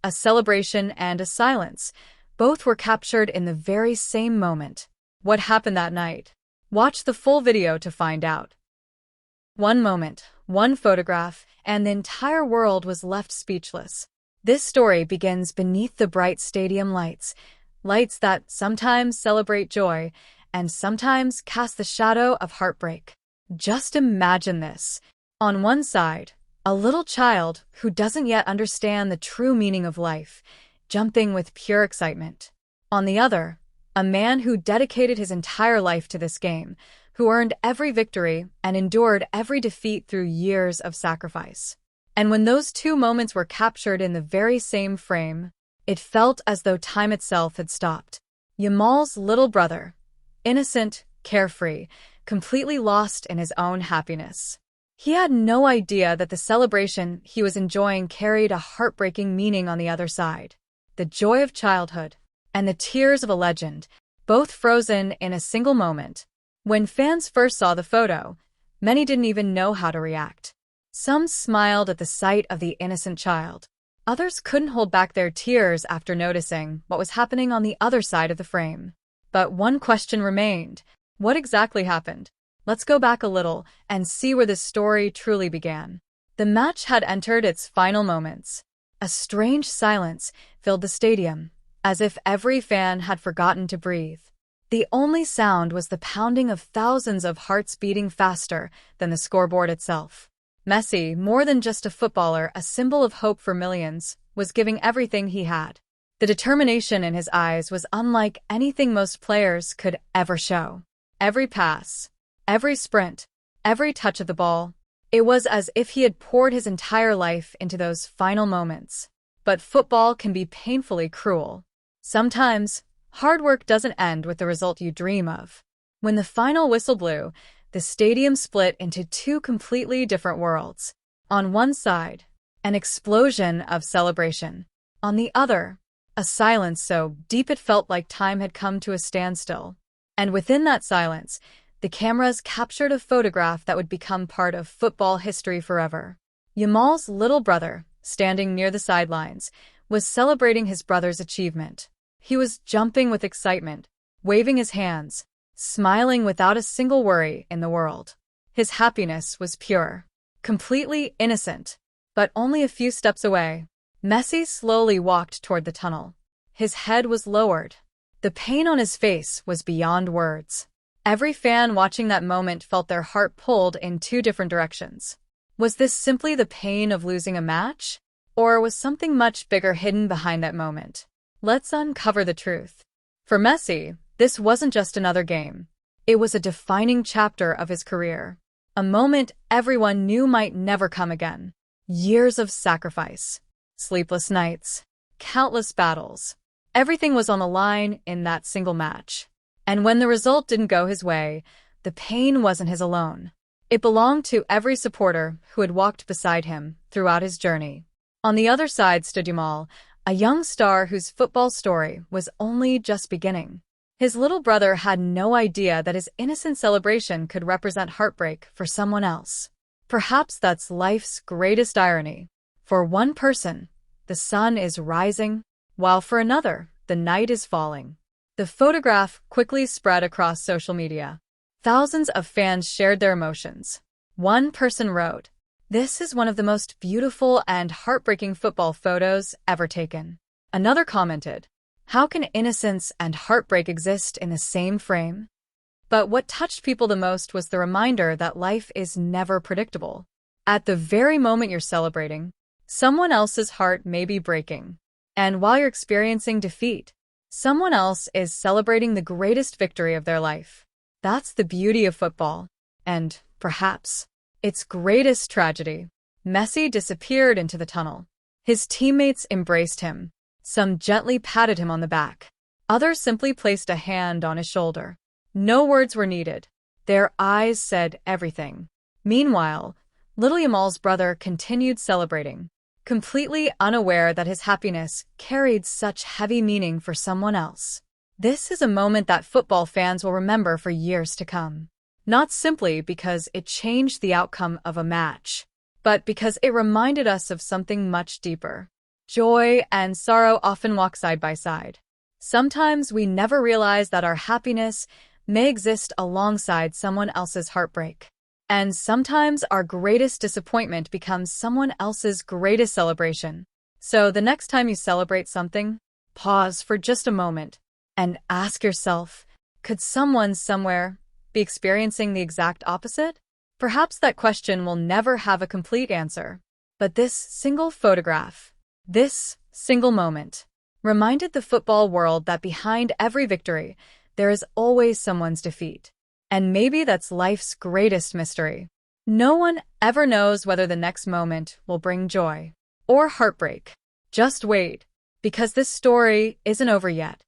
a celebration, and a silence. Both were captured in the very same moment. What happened that night? Watch the full video to find out. One moment, one photograph, and the entire world was left speechless. This story begins beneath the bright stadium lights, lights that sometimes celebrate joy and sometimes cast the shadow of heartbreak. Just imagine this. On one side, a little child who doesn't yet understand the true meaning of life, jumping with pure excitement. On the other, a man who dedicated his entire life to this game, who earned every victory and endured every defeat through years of sacrifice. And when those two moments were captured in the very same frame, it felt as though time itself had stopped. Yamal's little brother, innocent, carefree, completely lost in his own happiness. He had no idea that the celebration he was enjoying carried a heartbreaking meaning on the other side. The joy of childhood and the tears of a legend, both frozen in a single moment. When fans first saw the photo, many didn't even know how to react. Some smiled at the sight of the innocent child. Others couldn't hold back their tears after noticing what was happening on the other side of the frame. But one question remained. What exactly happened? Let's go back a little and see where this story truly began. The match had entered its final moments. A strange silence filled the stadium, as if every fan had forgotten to breathe. The only sound was the pounding of thousands of hearts beating faster than the scoreboard itself. Messi, more than just a footballer, a symbol of hope for millions, was giving everything he had. The determination in his eyes was unlike anything most players could ever show. Every pass, every sprint, every touch of the ball, it was as if he had poured his entire life into those final moments. But football can be painfully cruel. Sometimes, hard work doesn't end with the result you dream of. When the final whistle blew, the stadium split into two completely different worlds. On one side, an explosion of celebration. On the other, a silence so deep it felt like time had come to a standstill. And within that silence, the cameras captured a photograph that would become part of football history forever. Yamal's little brother, standing near the sidelines, was celebrating his brother's achievement. He was jumping with excitement, waving his hands, smiling without a single worry in the world. His happiness was pure, completely innocent. But only a few steps away, Messi slowly walked toward the tunnel. His head was lowered. The pain on his face was beyond words. Every fan watching that moment felt their heart pulled in two different directions. Was this simply the pain of losing a match? Or was something much bigger hidden behind that moment? Let's uncover the truth. For Messi, this wasn't just another game. It was a defining chapter of his career. A moment everyone knew might never come again. Years of sacrifice, sleepless nights, countless battles. Everything was on the line in that single match. And when the result didn't go his way, the pain wasn't his alone. It belonged to every supporter who had walked beside him throughout his journey. On the other side stood Yamal, a young star whose football story was only just beginning. His little brother had no idea that his innocent celebration could represent heartbreak for someone else. Perhaps that's life's greatest irony. For one person, the sun is rising, while for another, the night is falling. The photograph quickly spread across social media. Thousands of fans shared their emotions. One person wrote, "This is one of the most beautiful and heartbreaking football photos ever taken." Another commented, "How can innocence and heartbreak exist in the same frame?" But what touched people the most was the reminder that life is never predictable. At the very moment you're celebrating, someone else's heart may be breaking. And while you're experiencing defeat, someone else is celebrating the greatest victory of their life. That's the beauty of football. And, perhaps, its greatest tragedy. Messi disappeared into the tunnel. His teammates embraced him. Some gently patted him on the back. Others simply placed a hand on his shoulder. No words were needed. Their eyes said everything. Meanwhile, little Yamal's brother continued celebrating, completely unaware that his happiness carried such heavy meaning for someone else. This is a moment that football fans will remember for years to come. Not simply because it changed the outcome of a match, but because it reminded us of something much deeper. Joy and sorrow often walk side by side. Sometimes we never realize that our happiness may exist alongside someone else's heartbreak. And sometimes our greatest disappointment becomes someone else's greatest celebration. So the next time you celebrate something, pause for just a moment and ask yourself, could someone somewhere be experiencing the exact opposite? Perhaps that question will never have a complete answer. But this single photograph, this single moment, reminded the football world that behind every victory, there is always someone's defeat. And maybe that's life's greatest mystery. No one ever knows whether the next moment will bring joy or heartbreak. Just wait, because this story isn't over yet.